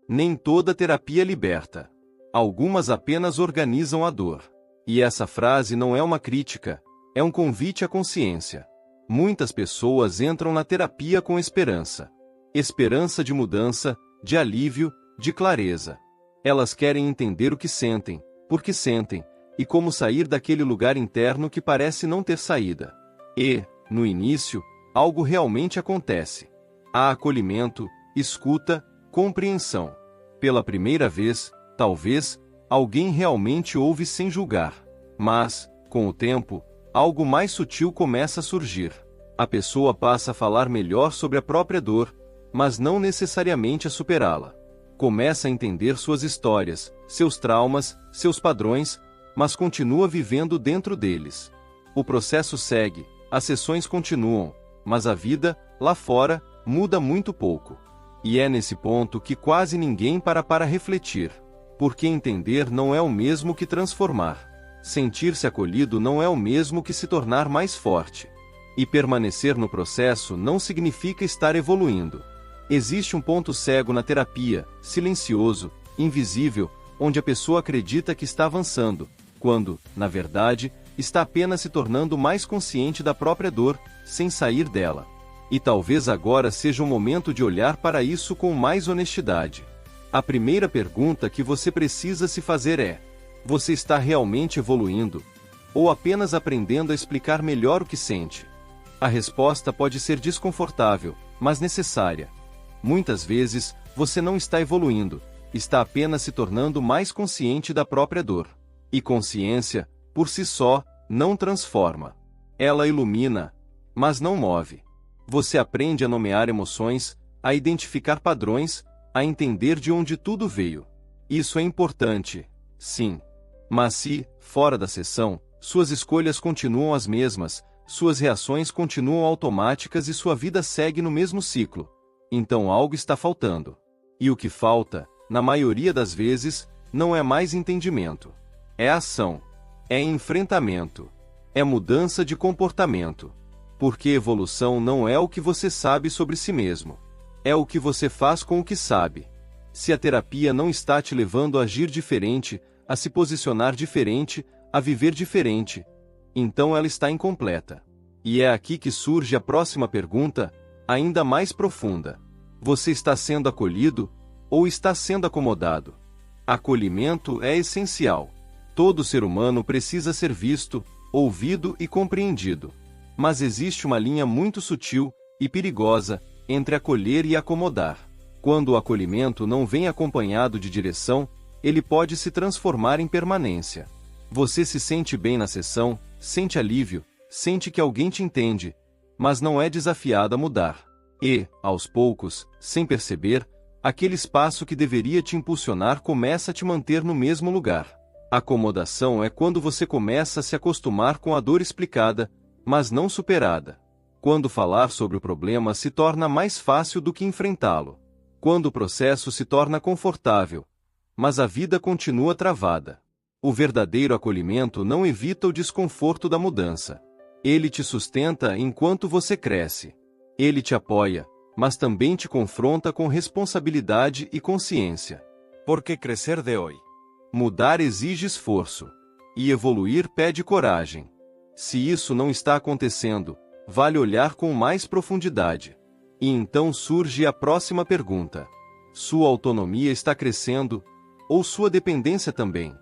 Nem toda terapia liberta. Algumas apenas organizam a dor. E essa frase não é uma crítica, é um convite à consciência. Muitas pessoas entram na terapia com esperança. Esperança de mudança, de alívio, de clareza. Elas querem entender o que sentem, por que sentem, e como sair daquele lugar interno que parece não ter saída. E, no início, algo realmente acontece. Há acolhimento, escuta, compreensão. Pela primeira vez, talvez, alguém realmente ouve sem julgar. Mas, com o tempo, algo mais sutil começa a surgir. A pessoa passa a falar melhor sobre a própria dor, mas não necessariamente a superá-la. Começa a entender suas histórias, seus traumas, seus padrões, mas continua vivendo dentro deles. O processo segue, as sessões continuam, mas a vida, lá fora, muda muito pouco. E é nesse ponto que quase ninguém para refletir. Porque entender não é o mesmo que transformar. Sentir-se acolhido não é o mesmo que se tornar mais forte. E permanecer no processo não significa estar evoluindo. Existe um ponto cego na terapia, silencioso, invisível, onde a pessoa acredita que está avançando, quando, na verdade, está apenas se tornando mais consciente da própria dor, sem sair dela. E talvez agora seja o momento de olhar para isso com mais honestidade. A primeira pergunta que você precisa se fazer é: você está realmente evoluindo? Ou apenas aprendendo a explicar melhor o que sente? A resposta pode ser desconfortável, mas necessária. Muitas vezes, você não está evoluindo, está apenas se tornando mais consciente da própria dor. E consciência, por si só, não transforma. Ela ilumina, mas não move. Você aprende a nomear emoções, a identificar padrões, a entender de onde tudo veio. Isso é importante, sim. Mas se, fora da sessão, suas escolhas continuam as mesmas, suas reações continuam automáticas e sua vida segue no mesmo ciclo, então algo está faltando. E o que falta, na maioria das vezes, não é mais entendimento. É ação. É enfrentamento. É mudança de comportamento. Porque evolução não é o que você sabe sobre si mesmo. É o que você faz com o que sabe. Se a terapia não está te levando a agir diferente, a se posicionar diferente, a viver diferente, então ela está incompleta. E é aqui que surge a próxima pergunta, ainda mais profunda. Você está sendo acolhido, ou está sendo acomodado? Acolhimento é essencial. Todo ser humano precisa ser visto, ouvido e compreendido. Mas existe uma linha muito sutil e perigosa entre acolher e acomodar. Quando o acolhimento não vem acompanhado de direção, ele pode se transformar em permanência. Você se sente bem na sessão, sente alívio, sente que alguém te entende, mas não é desafiado a mudar. E, aos poucos, sem perceber, aquele espaço que deveria te impulsionar começa a te manter no mesmo lugar. Acomodação é quando você começa a se acostumar com a dor explicada, mas não superada. Quando falar sobre o problema se torna mais fácil do que enfrentá-lo. Quando o processo se torna confortável, mas a vida continua travada. O verdadeiro acolhimento não evita o desconforto da mudança. Ele te sustenta enquanto você cresce. Ele te apoia, mas também te confronta com responsabilidade e consciência. Porque crescer dói. Mudar exige esforço. E evoluir pede coragem. Se isso não está acontecendo, vale olhar com mais profundidade. E então surge a próxima pergunta. Sua autonomia está crescendo, ou sua dependência também?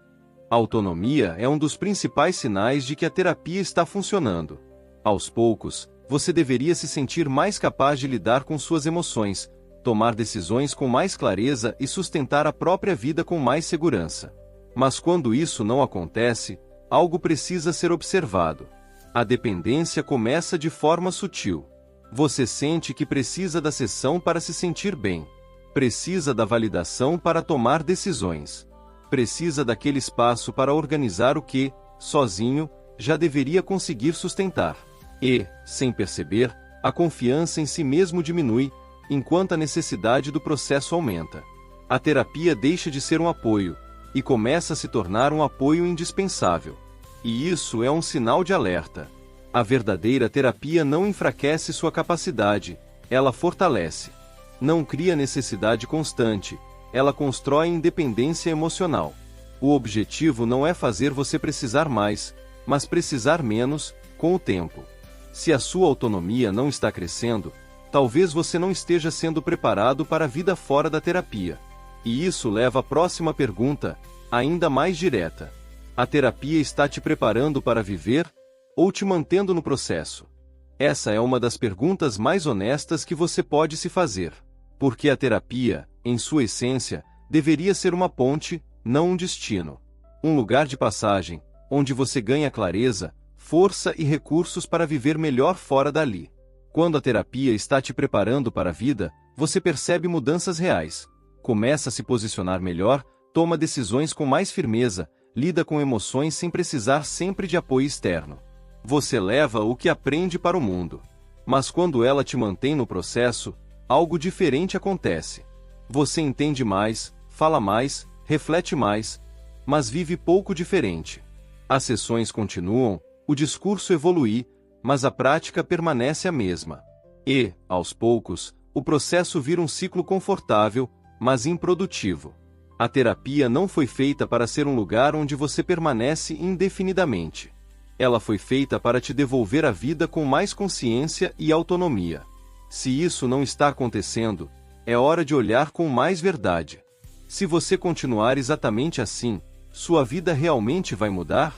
A autonomia é um dos principais sinais de que a terapia está funcionando. Aos poucos, você deveria se sentir mais capaz de lidar com suas emoções, tomar decisões com mais clareza e sustentar a própria vida com mais segurança. Mas quando isso não acontece, algo precisa ser observado. A dependência começa de forma sutil. Você sente que precisa da sessão para se sentir bem. Precisa da validação para tomar decisões. Precisa daquele espaço para organizar o que, sozinho, já deveria conseguir sustentar. E, sem perceber, a confiança em si mesmo diminui, enquanto a necessidade do processo aumenta. A terapia deixa de ser um apoio, e começa a se tornar um apoio indispensável. E isso é um sinal de alerta. A verdadeira terapia não enfraquece sua capacidade, ela fortalece. Não cria necessidade constante, ela constrói independência emocional. O objetivo não é fazer você precisar mais, mas precisar menos, com o tempo. Se a sua autonomia não está crescendo, talvez você não esteja sendo preparado para a vida fora da terapia. E isso leva à próxima pergunta, ainda mais direta. A terapia está te preparando para viver, ou te mantendo no processo? Essa é uma das perguntas mais honestas que você pode se fazer. Porque a terapia, em sua essência, deveria ser uma ponte, não um destino. Um lugar de passagem, onde você ganha clareza, força e recursos para viver melhor fora dali. Quando a terapia está te preparando para a vida, você percebe mudanças reais. Começa a se posicionar melhor, toma decisões com mais firmeza, lida com emoções sem precisar sempre de apoio externo. Você leva o que aprende para o mundo. Mas quando ela te mantém no processo, algo diferente acontece. Você entende mais, fala mais, reflete mais, mas vive pouco diferente. As sessões continuam, o discurso evolui, mas a prática permanece a mesma. E, aos poucos, o processo vira um ciclo confortável, mas improdutivo. A terapia não foi feita para ser um lugar onde você permanece indefinidamente. Ela foi feita para te devolver a vida com mais consciência e autonomia. Se isso não está acontecendo, é hora de olhar com mais verdade. Se você continuar exatamente assim, sua vida realmente vai mudar?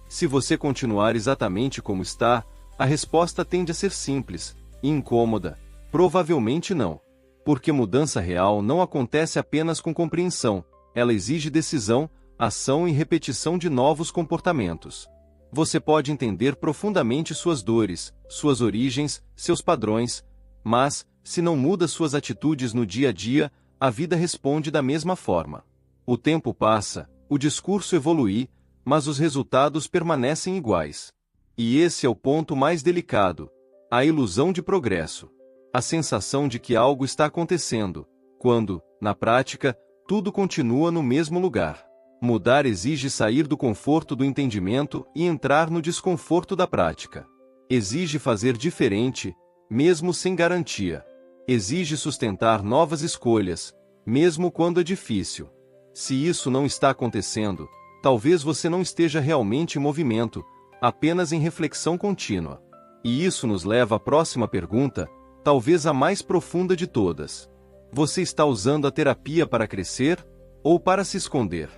Se você continuar exatamente como está, a resposta tende a ser simples e incômoda. Provavelmente não. Porque mudança real não acontece apenas com compreensão, ela exige decisão, ação e repetição de novos comportamentos. Você pode entender profundamente suas dores, suas origens, seus padrões, mas, se não muda suas atitudes no dia a dia, a vida responde da mesma forma. O tempo passa, o discurso evolui, mas os resultados permanecem iguais. E esse é o ponto mais delicado: a ilusão de progresso. A sensação de que algo está acontecendo, quando, na prática, tudo continua no mesmo lugar. Mudar exige sair do conforto do entendimento e entrar no desconforto da prática. Exige fazer diferente, mesmo sem garantia. Exige sustentar novas escolhas, mesmo quando é difícil. Se isso não está acontecendo, talvez você não esteja realmente em movimento, apenas em reflexão contínua. E isso nos leva à próxima pergunta, talvez a mais profunda de todas. Você está usando a terapia para crescer, ou para se esconder?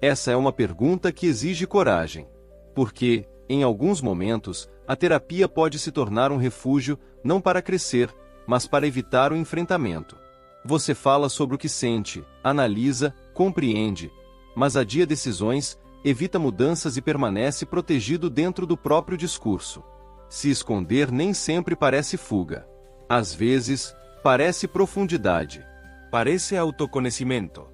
Essa é uma pergunta que exige coragem. Porque, em alguns momentos, a terapia pode se tornar um refúgio, não para crescer, mas para evitar o enfrentamento. Você fala sobre o que sente, analisa, compreende, mas adia decisões, evita mudanças e permanece protegido dentro do próprio discurso. Se esconder nem sempre parece fuga. Às vezes, parece profundidade. Parece autoconhecimento.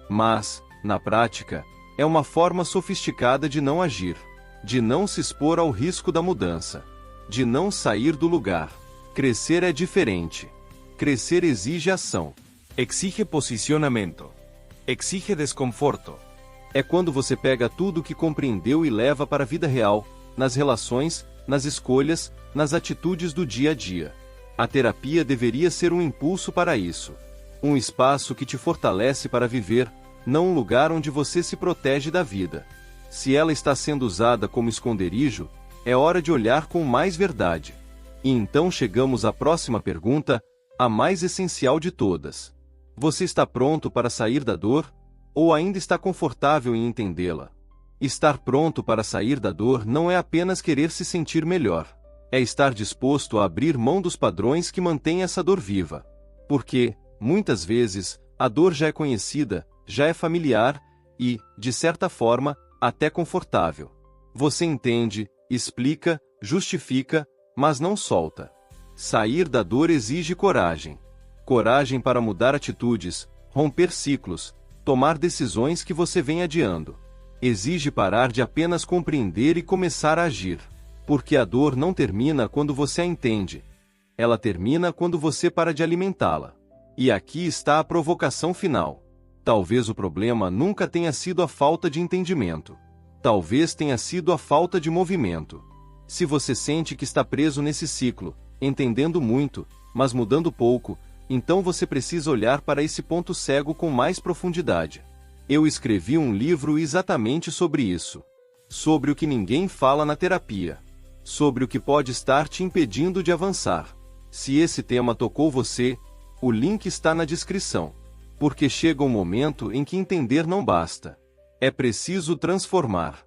Mas, na prática, é uma forma sofisticada de não agir, de não se expor ao risco da mudança, de não sair do lugar. Crescer é diferente. Crescer exige ação. Exige posicionamento. Exige desconforto. É quando você pega tudo o que compreendeu e leva para a vida real, nas relações, nas escolhas, nas atitudes do dia a dia. A terapia deveria ser um impulso para isso. Um espaço que te fortalece para viver, não um lugar onde você se protege da vida. Se ela está sendo usada como esconderijo, é hora de olhar com mais verdade. E então chegamos à próxima pergunta, a mais essencial de todas. Você está pronto para sair da dor? Ou ainda está confortável em entendê-la? Estar pronto para sair da dor não é apenas querer se sentir melhor. É estar disposto a abrir mão dos padrões que mantêm essa dor viva. Porque, muitas vezes, a dor já é conhecida, já é familiar e, de certa forma, até confortável. Você entende, explica, justifica, mas não solta. Sair da dor exige coragem. Coragem para mudar atitudes, romper ciclos, tomar decisões que você vem adiando. Exige parar de apenas compreender e começar a agir. Porque a dor não termina quando você a entende. Ela termina quando você para de alimentá-la. E aqui está a provocação final. Talvez o problema nunca tenha sido a falta de entendimento. Talvez tenha sido a falta de movimento. Se você sente que está preso nesse ciclo, entendendo muito, mas mudando pouco, Então você precisa olhar para esse ponto cego com mais profundidade. Eu escrevi um livro exatamente sobre isso. Sobre o que ninguém fala na terapia. Sobre o que pode estar te impedindo de avançar. Se esse tema tocou você, o link está na descrição. Porque chega um momento em que entender não basta. É preciso transformar.